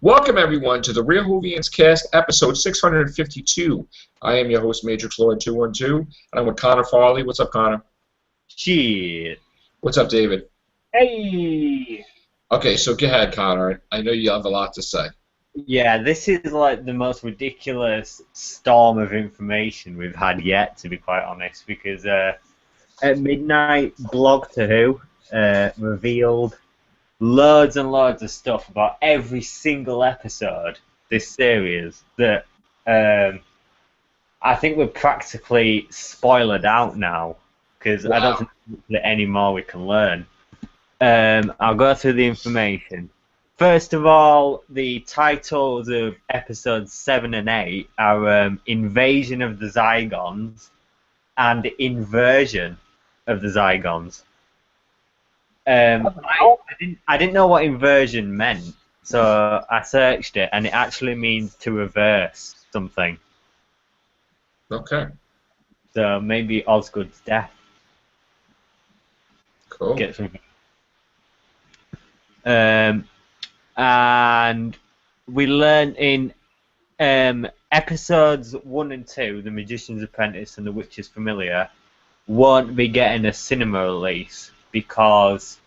Welcome, everyone, to the Real Whovians cast, episode 652. I am your host, Matrix Lord 212, and I'm with Connor Farley. What's up, Connor? Shit. What's up, David? Hey! Okay, so go ahead, Connor. I know you have a lot to say. Yeah, this is like the most ridiculous storm of information we've had yet, to be quite honest, because at midnight, Blog to Who revealed loads and loads of stuff about every single episode this series that I think we're practically spoiled out now, because I don't think there's any more we can learn. I'll go through the information. First of all, the titles of episodes 7 and 8 are Invasion of the Zygons and Inversion of the Zygons. I didn't know what inversion meant, so I searched it, and it actually means to reverse something. Okay. So maybe Osgood's death. Cool. Gets and we learn in episodes 1 and 2, The Magician's Apprentice and The Witch's Familiar won't be getting a cinema release because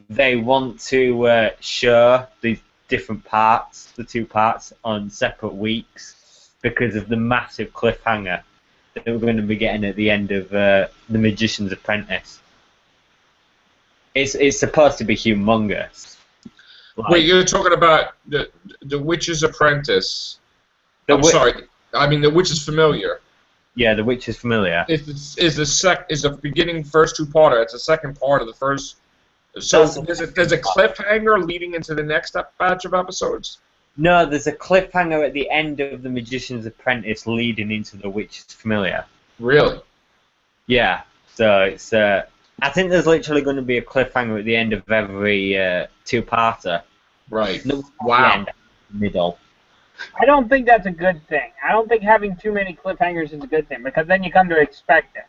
they want to show the different parts, the two parts, on separate weeks because of the massive cliffhanger that we're going to be getting at the end of The Magician's Apprentice. It's supposed to be humongous. Wait, you're talking about the Witch's Apprentice. Sorry. I mean, The Witch's Familiar. Yeah, The Witch's Familiar. Is the beginning first two-parter. It's the second part of the first. So there's a cliffhanger leading into the next batch of episodes? No, there's a cliffhanger at the end of The Magician's Apprentice leading into The Witch's Familiar. Really? Yeah. So it's I think there's literally going to be a cliffhanger at the end of every two-parter. Right. No, wow. End, middle. I don't think that's a good thing. I don't think having too many cliffhangers is a good thing, because then you come to expect it.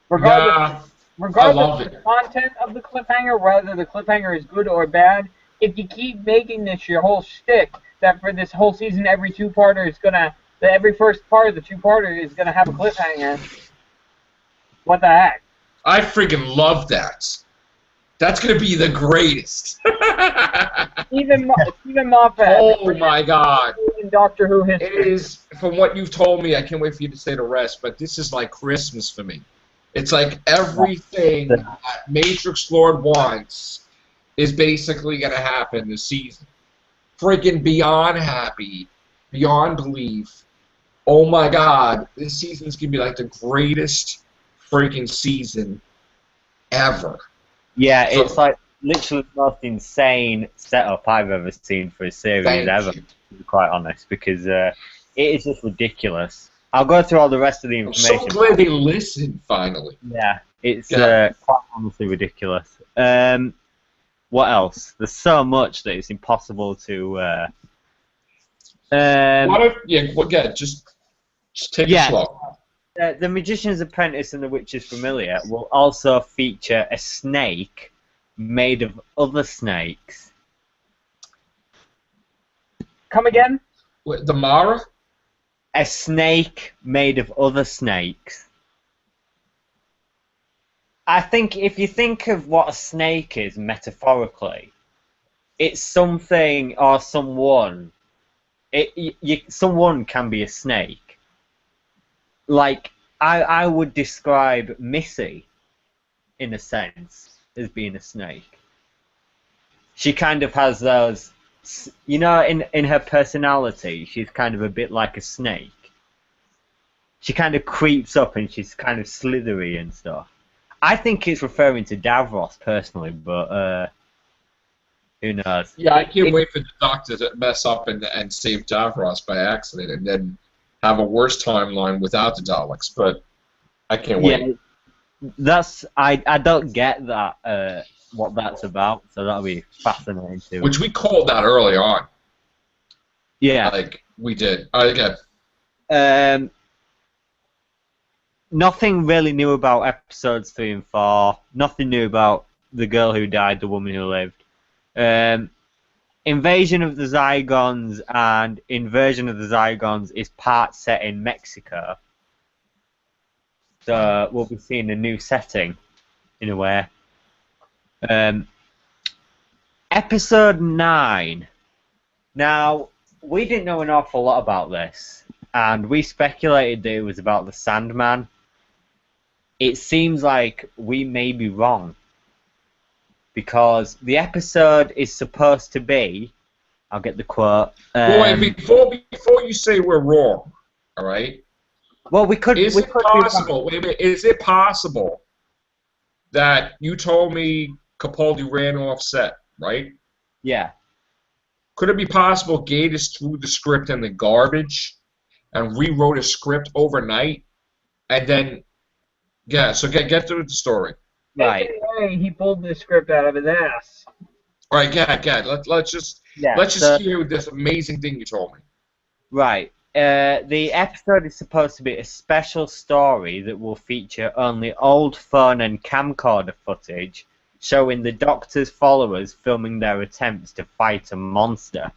Regardless of the content of the cliffhanger, whether the cliffhanger is good or bad, if you keep making this your whole shtick, that for this whole season every two-parter is that every first part of the two-parter is gonna have a cliffhanger, what the heck? I freaking love that. That's gonna be the greatest. Even Moffat. Oh my God! In Doctor Who history. It is, from what you've told me. I can't wait for you to say the rest. But this is like Christmas for me. It's like everything that Matrix Lord wants is basically gonna happen this season. Freaking beyond happy, beyond belief. Oh my God! This season's gonna be like the greatest freaking season ever. Yeah, it's like literally the most insane setup I've ever seen for a series ever, to be quite honest, because it is just ridiculous. I'll go through all the rest of the information. I'm so glad they listened, finally. Yeah, it's quite honestly ridiculous. What else? There's so much that it's impossible to... just take it slow. The Magician's Apprentice and The Witch's Familiar will also feature a snake made of other snakes. Come again? What, the Mara? A snake made of other snakes. I think if you think of what a snake is metaphorically, it's something or someone. Someone can be a snake. Like, I would describe Missy, in a sense, as being a snake. She kind of has those, you know, in her personality, she's kind of a bit like a snake. She kind of creeps up and she's kind of slithery and stuff. I think it's referring to Davros, personally, but who knows? Yeah, I can't wait for the Doctor to mess up and save Davros by accident and then have a worse timeline without the Daleks, but I can't wait. Yeah, I don't get that what that's about, so that'll be fascinating too. Which we called that early on. Yeah, like we did. Again. Nothing really new about episodes 3 and 4. Nothing new about the girl who died, the woman who lived. Invasion of the Zygons and Inversion of the Zygons is part set in Mexico. So we'll be seeing a new setting, in a way. Episode 9. Now, we didn't know an awful lot about this, and we speculated that it was about the Sandman. It seems like we may be wrong, because the episode is supposed to be, I'll get the quote. Wait, before you say we're wrong, all right? Well, we could. Is it possible? Wait a minute. Is it possible that you told me Capaldi ran off set, right? Yeah. Could it be possible Gatiss threw the script in the garbage and rewrote a script overnight, and then so get through the story. Right. He pulled the script out of his ass. All right, let's just hear this amazing thing you told me. Right. The episode is supposed to be a special story that will feature only old phone and camcorder footage showing the Doctor's followers filming their attempts to fight a monster.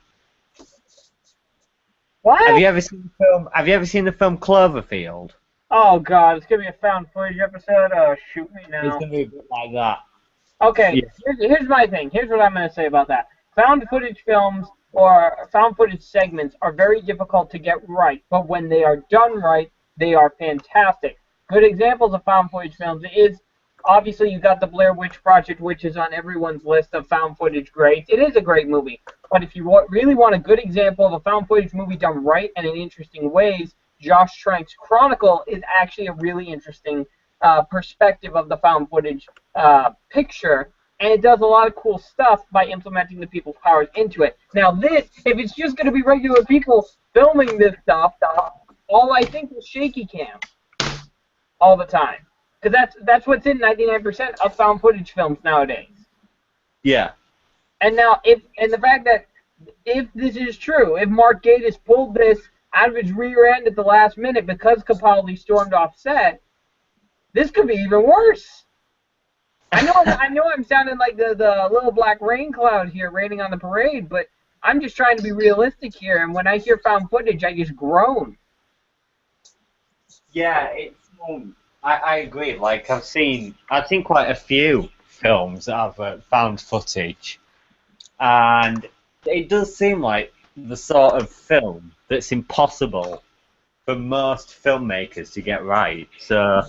What? Have you ever seen the film? Have you ever seen the film Cloverfield? Oh God, it's gonna be a found footage episode. Oh, shoot me now. It's gonna be a bit like that. Okay, Yeah. here's my thing. Here's what I'm gonna say about that. Found footage films or found footage segments are very difficult to get right, but when they are done right, they are fantastic. Good examples of found footage films is obviously you got the Blair Witch Project, which is on everyone's list of found footage greats. It is a great movie, but if you really want a good example of a found footage movie done right and in interesting ways, Josh Trank's Chronicle is actually a really interesting perspective of the found footage picture, and it does a lot of cool stuff by implementing the people's powers into it. Now this, if it's just going to be regular people filming this stuff, all I think is shaky cam all the time. Because that's what's in 99% of found footage films nowadays. Yeah. And now, the fact that if this is true, if Mark Gatiss pulled this out of his rear end at the last minute because Capaldi stormed off set, this could be even worse. I know I'm sounding like the little black rain cloud here raining on the parade, but I'm just trying to be realistic here. And when I hear found footage, I just groan. Yeah, it's. I agree. Like I've seen quite a few films that have found footage, and it does seem like the sort of film that's impossible for most filmmakers to get right. So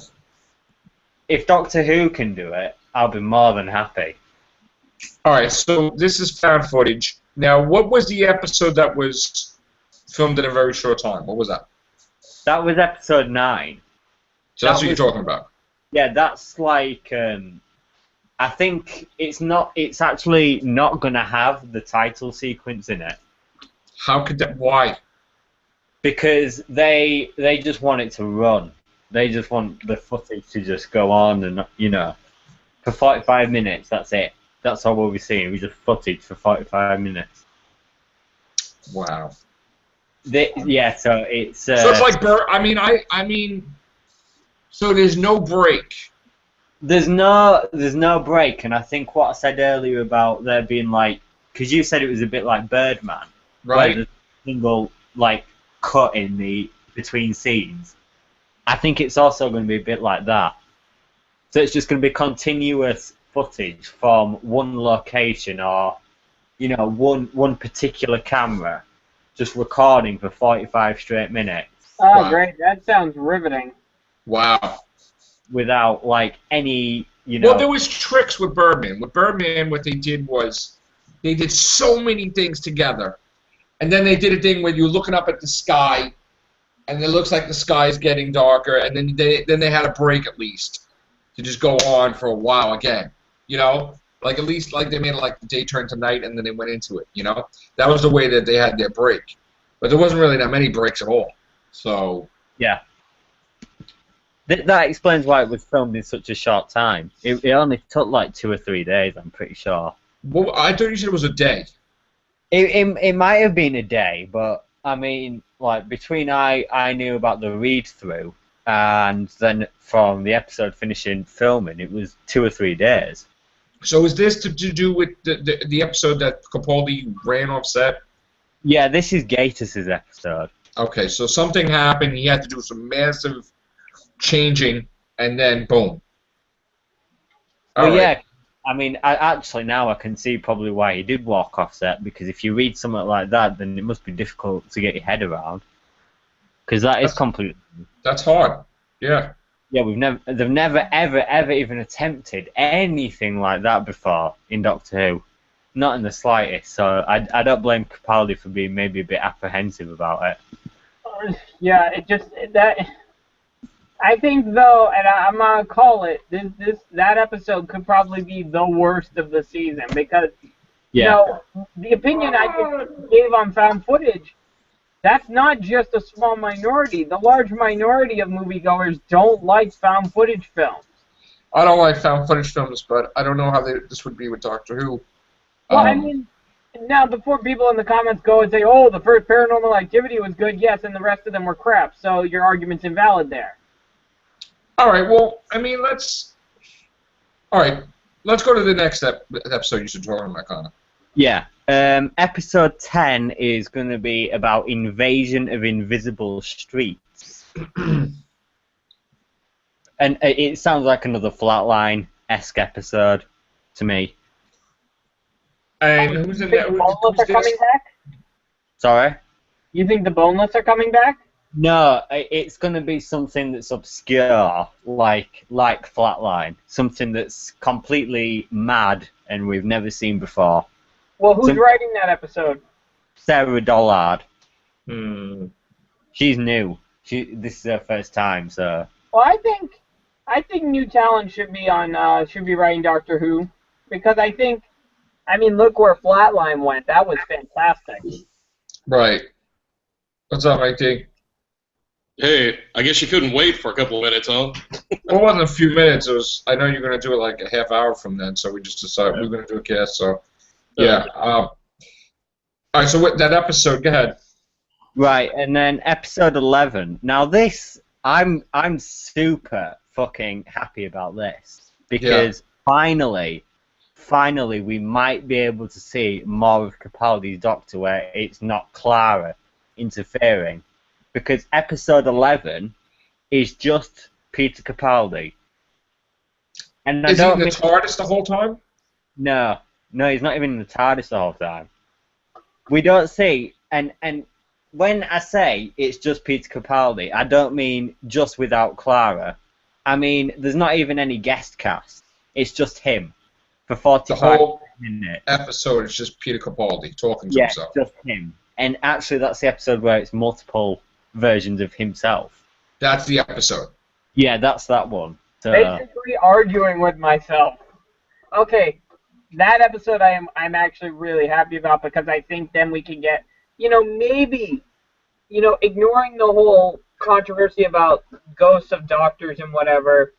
if Doctor Who can do it, I'll be more than happy. All right, so this is found footage. Now, what was the episode that was filmed in a very short time? What was that? That was episode 9. So that's what you're talking about. Yeah, that's like I think it's actually not gonna have the title sequence in it. How could that? Why? Because they just want it to run. They just want the footage to just go on, and for 45 minutes. That's it. That's all we'll be seeing. We just footage for 45 minutes. Wow. Yeah. So it's. So it's like I mean. So there's no break. There's no break, and I think what I said earlier about there being like, because you said it was a bit like Birdman, right? There's a single like cut in the between scenes. I think it's also going to be a bit like that. So it's just going to be continuous footage from one location or, one particular camera, just recording for 45 straight minutes. Oh, wow. Great! That sounds riveting. Wow. Without like any, Well, there was tricks with Birdman. With Birdman, what they did was they did so many things together, and then they did a thing where you're looking up at the sky, and it looks like the sky is getting darker, and then they had a break at least to just go on for a while again. Like at least like they made it like the day turned to night, and then they went into it. That was the way that they had their break, but there wasn't really that many breaks at all. So yeah. That explains why it was filmed in such a short time. It only took like 2 or 3 days, I'm pretty sure. Well, I thought you said it was a day. It might have been a day, but I mean, like between I knew about the read-through and then from the episode finishing filming, it was 2 or 3 days. So is this to do with the episode that Capaldi ran off set? Yeah, this is Gatiss' episode. Okay, so something happened. He had to do some massive changing, and then boom. Well, All right. yeah. I mean, actually now I can see probably why he did walk off set, because if you read something like that, then it must be difficult to get your head around. Because that is completely. That's hard. Yeah. Yeah, they've never ever even attempted anything like that before in Doctor Who, not in the slightest. So I don't blame Capaldi for being maybe a bit apprehensive about it. Yeah, that. I think though, and I'm gonna call it that episode could probably be the worst of the season because you know the opinion I just gave on found footage. That's not just a small minority. The large minority of moviegoers don't like found footage films. I don't like found footage films, but I don't know how this would be with Doctor Who. Well, I mean, now before people in the comments go and say, "Oh, the first Paranormal Activity was good," yes, and the rest of them were crap. So your argument's invalid there. All right. Well, I mean, let's go to the next episode you should talk about, Connor. Yeah. Episode 10 is going to be about Invasion of Invisible Streets. And it sounds like another Flatline-esque episode to me. And who's in there? The Boneless are coming back? Sorry? You think the Boneless are coming back? No, it's going to be something that's obscure, like Flatline. Something that's completely mad and we've never seen before. Well, who's writing that episode? Sarah Dollard. Hmm. She's new. This is her first time, so. Well, I think new talent should be writing Doctor Who, because I mean, look where Flatline went. That was fantastic. Right. What's up, IT? Hey, I guess you couldn't wait for a couple of minutes, huh? Well, it wasn't a few minutes. It was. I know you're going to do it like a half hour from then, so we just decided we were going to do a cast. So, yeah. All right. So that episode? Go ahead. Right, and then episode 11. Now this, I'm super fucking happy about this because finally we might be able to see more of Capaldi's Doctor where it's not Clara interfering. Because episode 11 is just Peter Capaldi. And Is he in the TARDIS the whole time? No, he's not even in the TARDIS the whole time. We don't see, and when I say it's just Peter Capaldi, I don't mean just without Clara. I mean, there's not even any guest cast. It's just him for 45 minutes. The whole episode is just Peter Capaldi talking to himself. Yeah, just him. And actually, that's the episode where it's multiple versions of himself. That's the episode. Yeah, that's that one. So, basically arguing with myself. Okay, that episode I'm actually really happy about because I think then we can get, maybe, ignoring the whole controversy about ghosts of doctors and whatever,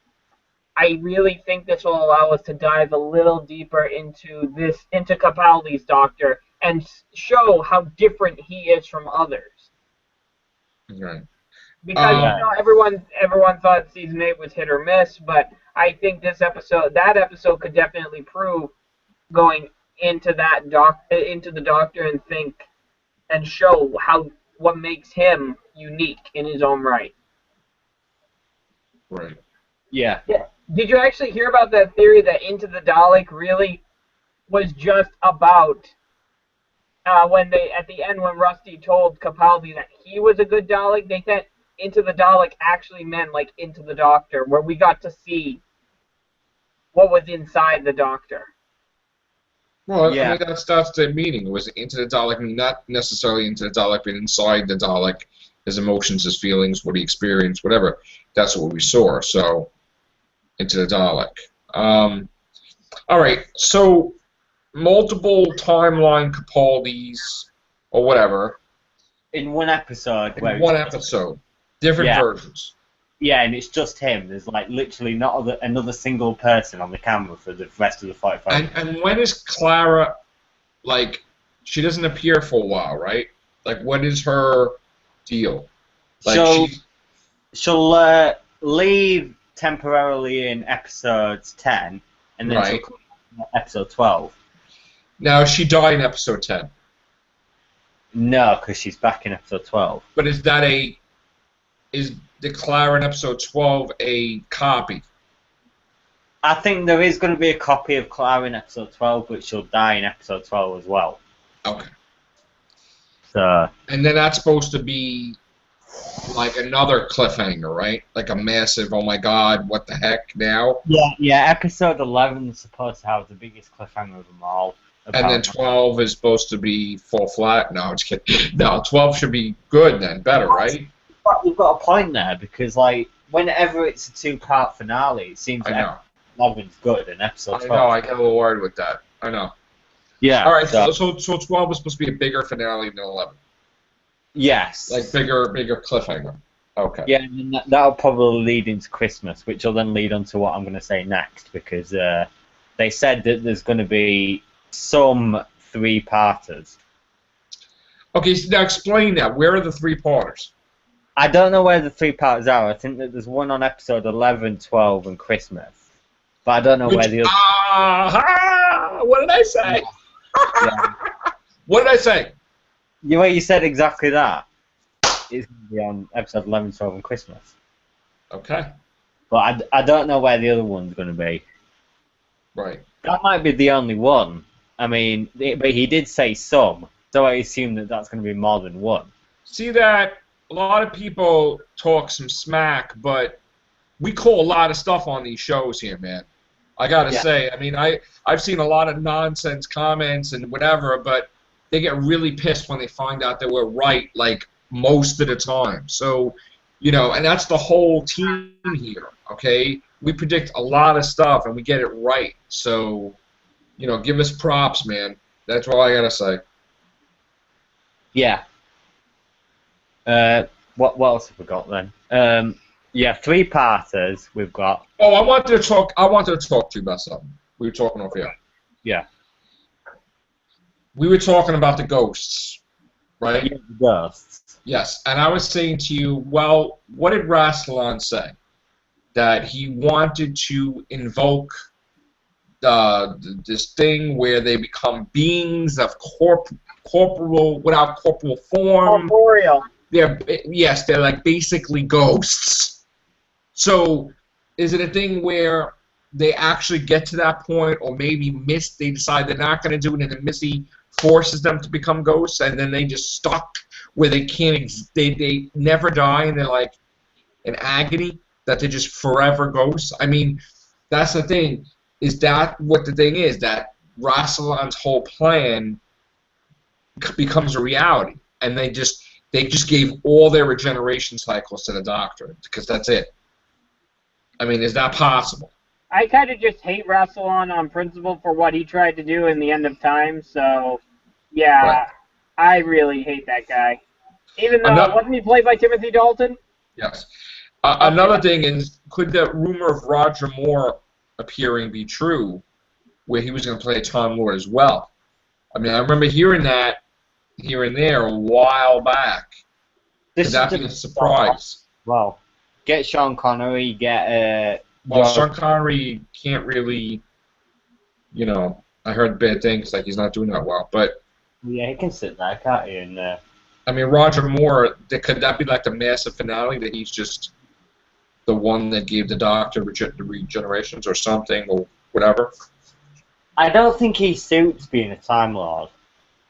I really think this will allow us to dive a little deeper into Capaldi's Doctor and show how different he is from others. Right. Because everyone thought season 8 was hit or miss, but I think that episode could definitely prove going into the Doctor and show what makes him unique in his own right. Right. Yeah. Did you actually hear about that theory that Into the Dalek really was just about when at the end when Rusty told Capaldi that he was a good Dalek, they said Into the Dalek actually meant like Into the Doctor, where we got to see what was inside the Doctor. Well, yeah. I mean, that's the meaning. It was into the Dalek, not necessarily into the Dalek, but inside the Dalek, his emotions, his feelings, what he experienced, whatever. That's what we saw. So, into the Dalek. All right. So, multiple timeline Capaldis or whatever. In one episode. Different versions. Yeah, and it's just him. There's like literally not another single person on the camera for the rest of the 45. And when is Clara, like, she doesn't appear for a while, right? Like, what is her deal? Like, she'll leave temporarily in episodes 10, and then she'll come episode 12. Now, is she die in episode 10? No, because she's back in episode 12. But is the Clara in episode 12 a copy? I think there is going to be a copy of Clara in episode 12, but she'll die in episode 12 as well. Okay. So. And then that's supposed to be like another cliffhanger, right? Like a massive, oh my god, what the heck now? Yeah, episode 11 is supposed to have the biggest cliffhanger of them all. And then 12 is supposed to be full flat? No, I'm just kidding. No, 12 should be good then, better, right? You've got a point there, because like, whenever it's a two-part finale, it seems like 11's good, and episode 12... I know, I get a little worried with that. I know. Yeah. Alright, so 12 is supposed to be a bigger finale than 11. Yes. Like bigger cliffhanger. Okay. Yeah, and that'll probably lead into Christmas, which will then lead on to what I'm going to say next, because they said that there's going to be some three-parters. Okay, so now explain that. Where are the three-parters? I don't know where the three-parters are. I think that there's one on episode 11, 12, and Christmas. But I don't know where the other... What did I say? Yeah. What did I say? You said exactly that. It's going to be on episode 11, 12, and Christmas. Okay. But I don't know where the other one's going to be. Right. That might be the only one. I mean, but he did say some, so I assume that that's going to be more than one. See that a lot of people talk some smack, but we call a lot of stuff on these shows here, man. I gotta say, I mean, I've seen a lot of nonsense comments and whatever, but they get really pissed when they find out that we're right, like, most of the time. So, you know, and that's the whole team here, okay? We predict a lot of stuff, and we get it right. So, you know, give us props, man. That's all I gotta say. Yeah. What else have we got then? Yeah, three-parters we've got. Oh, I wanted to talk to you about something. We were talking off here. Yeah. We were talking about the ghosts, right? Yeah, the ghosts. Yes, and I was saying to you, well, what did Rassilon say? That he wanted to invoke this thing where they become beings of corporeal, without corporeal form. Corporeal. They're like basically ghosts. So, is it a thing where they actually get to that point, or maybe they decide they're not going to do it, and then Missy forces them to become ghosts, and then they just stuck where they can't, they never die, and they're like in agony, that they're just forever ghosts? I mean, that's the thing. Is that what the thing is? That Rassilon's whole plan becomes a reality, and they just gave all their regeneration cycles to the Doctor, because that's it. I mean, is that possible? I kind of just hate Rassilon on principle for what he tried to do in the end of time, so, yeah, right. I really hate that guy. Even though, wasn't he played by Timothy Dalton? Yes. Another thing is, could the rumor of Roger Moore appearing be true, where he was going to play Time Lord as well? I mean, I remember hearing that here and there a while back. Could that be a surprise? Well, get Sean Connery, Well, Sean Connery can't really, you know, I heard bad things, like he's not doing that well, but... Yeah, he can sit there, can't he? And, I mean, Roger Moore, could that be like the massive finale, that he's just the one that gave the Doctor the regenerations or something, or whatever? I don't think he suits being a Time Lord.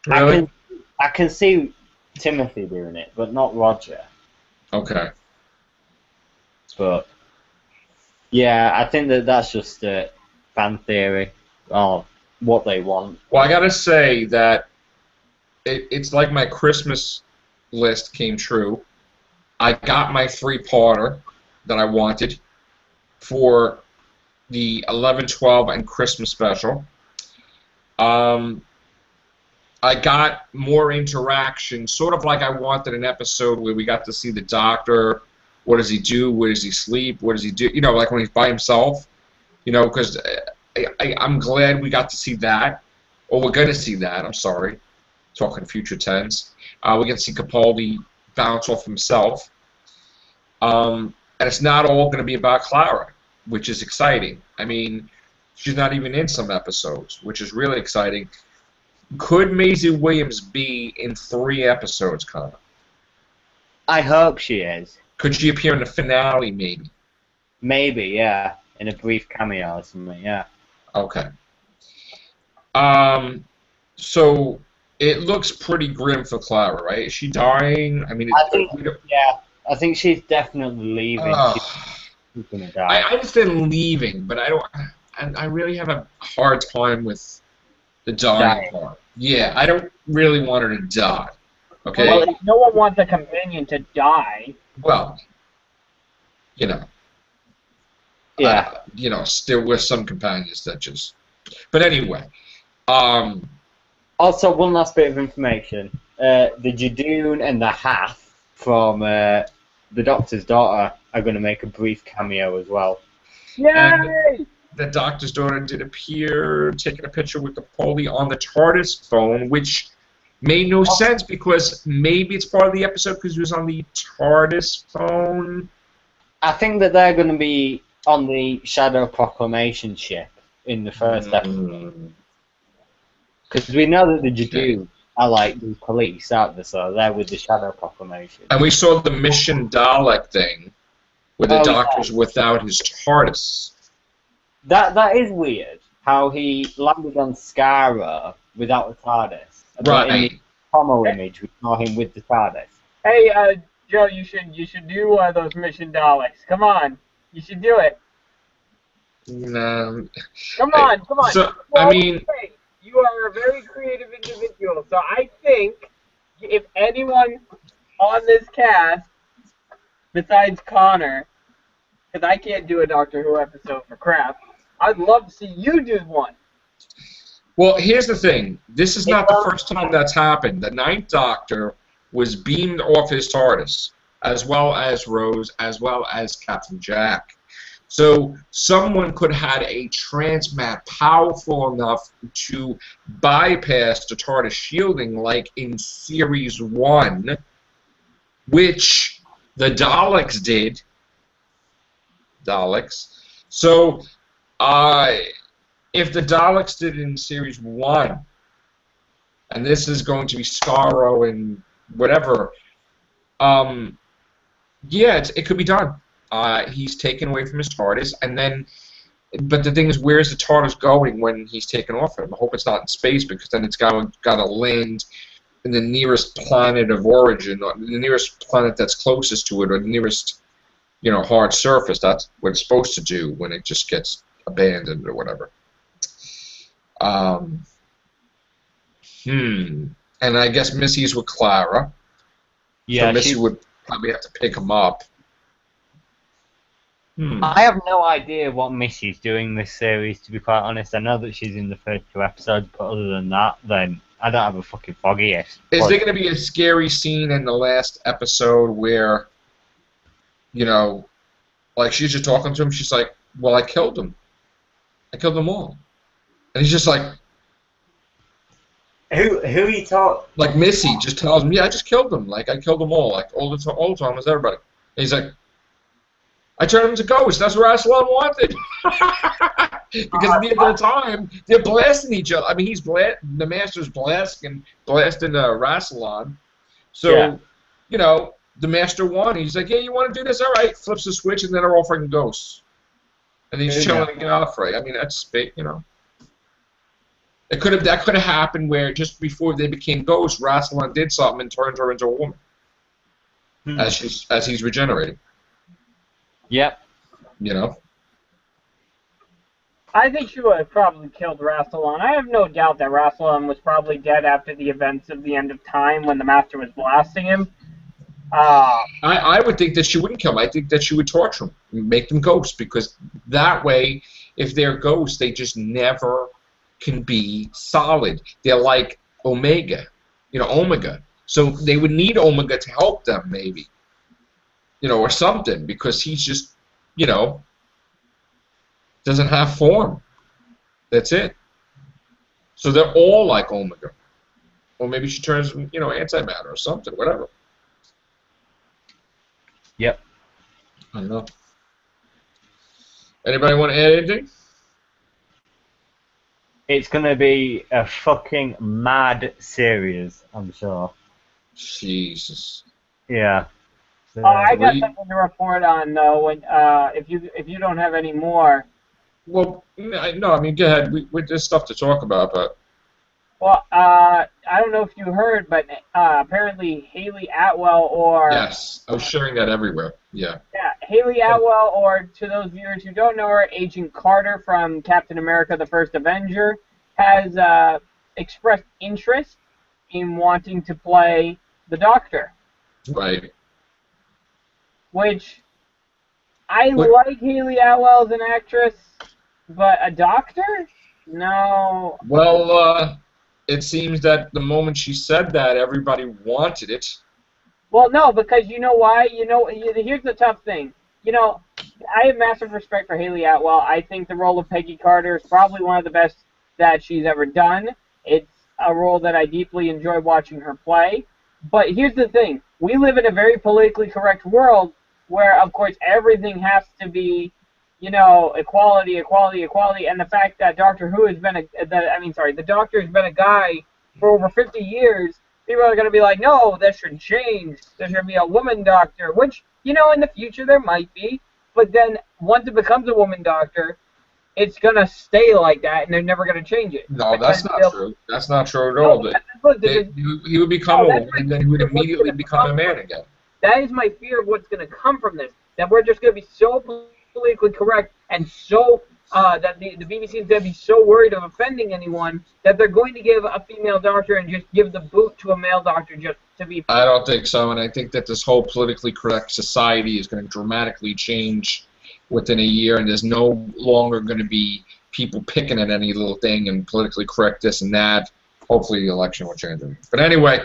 Really? I can see Timothy doing it, but not Roger. Okay. But, yeah, I think that's just a fan theory of what they want. Well, I gotta say that it's like my Christmas list came true. I got my three-parter that I wanted for the 11, 12, and Christmas special. I got more interaction, sort of like I wanted an episode where we got to see the Doctor. What does he do? Where does he sleep? What does he do? You know, like when he's by himself. You know, because I'm glad we got to see that. Or we're going to see that, I'm sorry. Talking future tense. We get to see Capaldi bounce off himself. And it's not all going to be about Clara, which is exciting. I mean, She's not even in some episodes, which is really exciting. Could Maisie Williams be in 3 episodes, Connor? I hope she is. Could she appear in the finale, maybe? Maybe, yeah. In a brief cameo or something, yeah. Okay. So it looks pretty grim for Clara, right? Is she dying? I mean, I think she's definitely leaving. She's gonna die. I understand leaving, but I really have a hard time with the dying part. Yeah, I don't really want her to die. Okay. Well, no one wants a companion to die. Well, you know. Yeah. There were some companions that just. But anyway. Also, one last bit of information. The Jadoon and the Hath from the Doctor's daughter are going to make a brief cameo as well. Yay! And the Doctor's daughter did appear taking a picture with the Polly on the TARDIS phone, which made no sense because maybe it's part of the episode because it was on the TARDIS phone. I think that they're going to be on the Shadow Proclamation ship in the first episode. Because we know that the Jadoon are like the police, aren't they? So they're with the Shadow Proclamation. And we saw the Mission Dalek thing where the Doctor's without his TARDIS. That is weird, how he landed on Skara without a TARDIS. But in the promo image, we saw him with the TARDIS. Hey, Joe, you should do those Mission Daleks. Come on, you should do it. No. Come on. So, well, I mean, you are a very creative individual. So I think if anyone on this cast, besides Connor, because I can't do a Doctor Who episode for crap, I'd love to see you do one. Well, here's the thing. This is not the first time that's happened. The Ninth Doctor was beamed off his TARDIS, as well as Rose, as well as Captain Jack. So someone could have had a transmat powerful enough to bypass the TARDIS shielding, like in Series 1, which the Daleks did. So, if the Daleks did it in Series 1, and this is going to be Skaro and whatever, yeah, it could be done. He's taken away from his TARDIS, and then, but the thing is, where's the TARDIS going when he's taken off him? I hope it's not in space, because then it's got to land in the nearest planet of origin, or the nearest planet that's closest to it, or the nearest, hard surface. That's what it's supposed to do when it just gets abandoned or whatever. And I guess Missy's with Clara. Yeah, so Missy would probably have to pick him up. I have no idea what Missy's doing this series, to be quite honest. I know that she's in the first 2 episodes, but other than that, then I don't have a fucking foggiest. Is there going to be a scary scene in the last episode where, like she's just talking to him, she's like, well, I killed them. I killed them all. And he's just like... Who he talk? Like Missy just tells him, yeah, I just killed them. Like, I killed them all. Like, all the time as everybody. And he's like, I turned them into ghosts. That's what Rassilon wanted. Because at the end of the time, they're blasting each other. I mean, the Master's blasting Rassilon. So, the Master won. He's like, yeah, you want to do this? All right. Flips the switch, and then they're all freaking ghosts. And he's chilling in Gallifrey. I mean, that's big, That could have happened where just before they became ghosts, Rassilon did something and turned her into a woman. As he's regenerating. Yep. I think she would have probably killed Rassilon. I have no doubt that Rassilon was probably dead after the events of the end of time when the Master was blasting him. I would think that she wouldn't kill him. I think that she would torture him, make them ghosts, because that way, if they're ghosts, they just never can be solid. They're like Omega, Omega. So they would need Omega to help them, maybe, or something, because he's just, doesn't have form. That's it. So they're all like Omega. Or maybe she turns, antimatter or something, whatever. Yep. I don't know. Anybody want to add anything? It's gonna be a fucking mad series, I'm sure. Jesus. Yeah. I got 3. something to report on though. When if you don't have any more, Well, no, I mean, go ahead. There's stuff to talk about, but well, I don't know if you heard, but apparently Haley Atwell or yes, I was sharing that everywhere. Yeah. yeah, Haley Atwell, or to those viewers who don't know her, Agent Carter from Captain America: The First Avenger, has expressed interest in wanting to play the Doctor, Right. which I But like Haley Atwell as an actress, but a Doctor? No. well, it seems that the moment she said that, everybody wanted it. Well, no, because you know why? Here's the tough thing. I have massive respect for Haley Atwell. I think the role of Peggy Carter is probably one of the best that she's ever done. It's a role that I deeply enjoy watching her play. But here's the thing. We live in a very politically correct world where, of course, everything has to be, equality, equality, equality. And the fact that Doctor Who has been the Doctor has been a guy for over 50 years, people are going to be like, no, that should change. There should be a woman doctor, which, in the future there might be. But then once it becomes a woman doctor, it's going to stay like that, and they're never going to change it. No, that's not true. That's not true at No, all. He would become No, a that's woman, and then he would immediately become a man again. That is my fear of what's going to come from this. That we're just going to be so politically correct and so that the BBC is going to be so worried of offending anyone that they're going to give a female doctor and just give the boot to a male doctor just to be. I don't think so, and I think that this whole politically correct society is going to dramatically change within a year, and there's no longer going to be people picking at any little thing and politically correct this and that. Hopefully the election will change it. But anyway,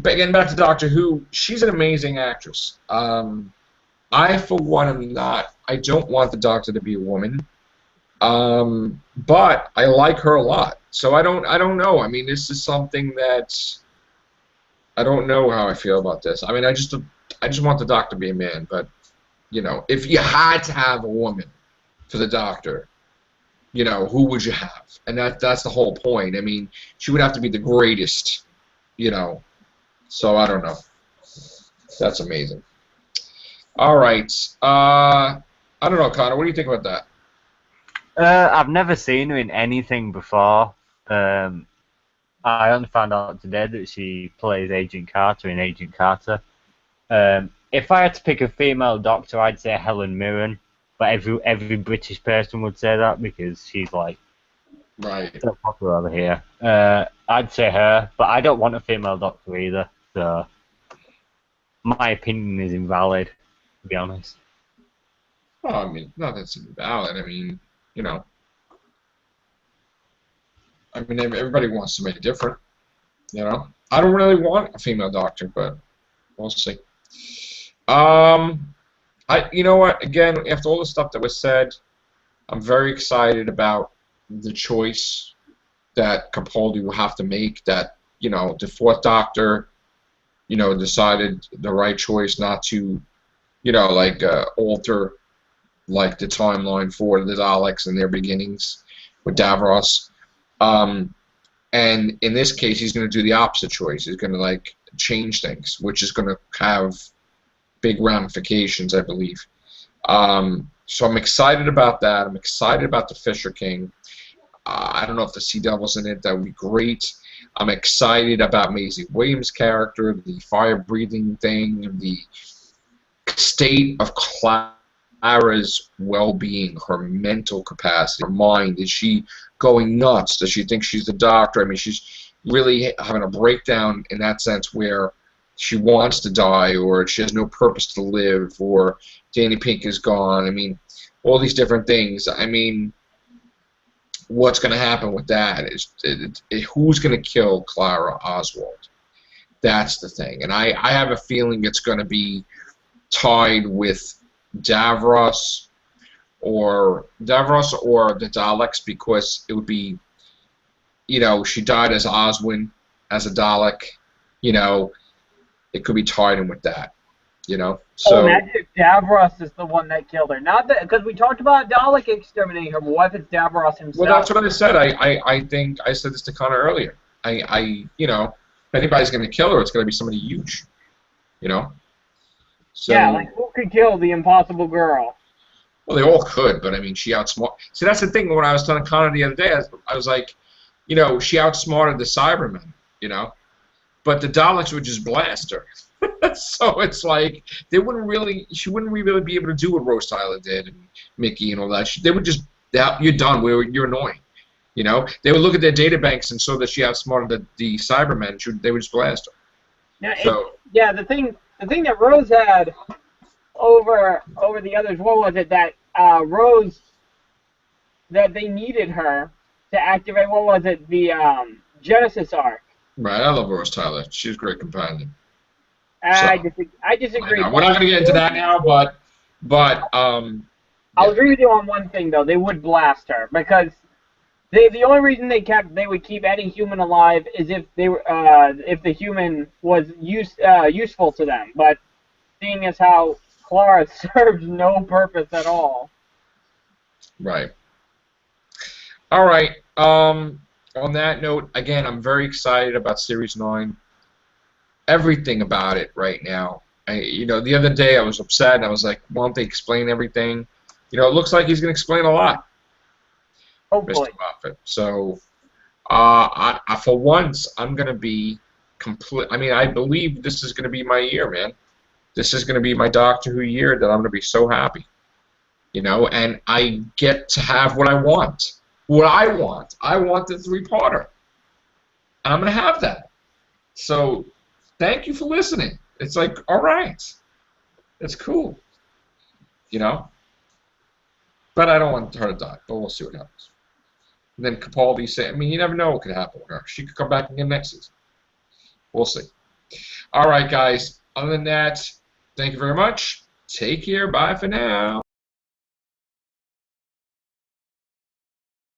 getting back to Doctor Who, she's an amazing actress. I, for one, am not. I don't want the Doctor to be a woman, but I like her a lot. So I don't know. I mean, this is something that I don't know how I feel about this. I mean, I just want the Doctor to be a man. But if you had to have a woman for the Doctor, who would you have? And that's the whole point. I mean, she would have to be the greatest. So I don't know. That's amazing. All right. I don't know, Connor. What do you think about that? I've never seen her in anything before. I only found out today that she plays Agent Carter in Agent Carter. If I had to pick a female Doctor, I'd say Helen Mirren. But every British person would say that because she's like so popular over here. I'd say her, but I don't want a female Doctor either. So my opinion is invalid, to be honest. Well, I mean, not that's invalid. I mean, everybody wants somebody different. I don't really want a female Doctor, but we'll see. You know what? Again, after all the stuff that was said, I'm very excited about the choice that Capaldi will have to make. That the fourth Doctor, decided the right choice not to, alter like the timeline for the Daleks and their beginnings with Davros. And in this case, he's going to do the opposite choice. He's going to change things, which is going to have big ramifications, I believe. So I'm excited about that. I'm excited about the Fisher King. I don't know if the Sea Devil's in it. That would be great. I'm excited about Maisie Williams' character, the fire-breathing thing, the state of Clara's well-being, her mental capacity, her mind. Is she going nuts? Does she think she's the Doctor? I mean, she's really having a breakdown in that sense where she wants to die, or she has no purpose to live, or Danny Pink is gone. I mean, all these different things. I mean, what's going to happen with that is who's going to kill Clara Oswald? That's the thing. And I have a feeling it's going to be tied with Davros or the Daleks, because it would be, she died as Oswin, as a Dalek, it could be tied in with that, You know. So imagine if Davros is the one that killed her. Not that, because we talked about Dalek exterminating her, but what if it's Davros himself? well, that's what I said. I think I said this to Connor earlier. You know, if anybody's going to kill her, it's going to be somebody huge. You know. So, yeah, like who could kill the Impossible Girl? Well, they all could, but I mean, she outsmart. See, that's the thing. When I was telling Connor the other day, I was like, you know, she outsmarted the Cybermen. You know, but the Daleks would just blast her. So it's like she wouldn't really be able to do what Rose Tyler did and Mickey and all that. They would just, you're done. You're annoying. You know, they would look at their data banks and saw that she outsmarted the Cybermen. They would just blast her. Yeah, the thing that Rose had over the others, what was it that Rose, that they needed her to activate? What was it? The Genesis arc. Right. I love Rose Tyler. She's a great companion. I disagree. We're not going to get into that now, but I'll agree with you on one thing though. They would blast her because the only reason they would keep any human alive is if the human was useful to them. But seeing as how Clara serves no purpose at all. Right. All right. On that note, again, I'm very excited about Series 9. Everything about it right now. You know, the other day I was upset and I was like, why don't they explain everything? You know, it looks like he's going to explain a lot. Hopefully. Mr. Moffat. So, I for once, I'm going to be complete. I mean, I believe this is going to be my year, man. This is going to be my Doctor Who year that I'm going to be so happy. You know, and I get to have what I want. What I want. I want the 3-parter. And I'm going to have that. So, thank you for listening. It's like, all right. It's cool. You know? But I don't want her to die. But we'll see what happens. And then Capaldi said, I mean, you never know what could happen with her. She could come back again next season. We'll see. All right, guys. Other than that, thank you very much. Take care. Bye for now.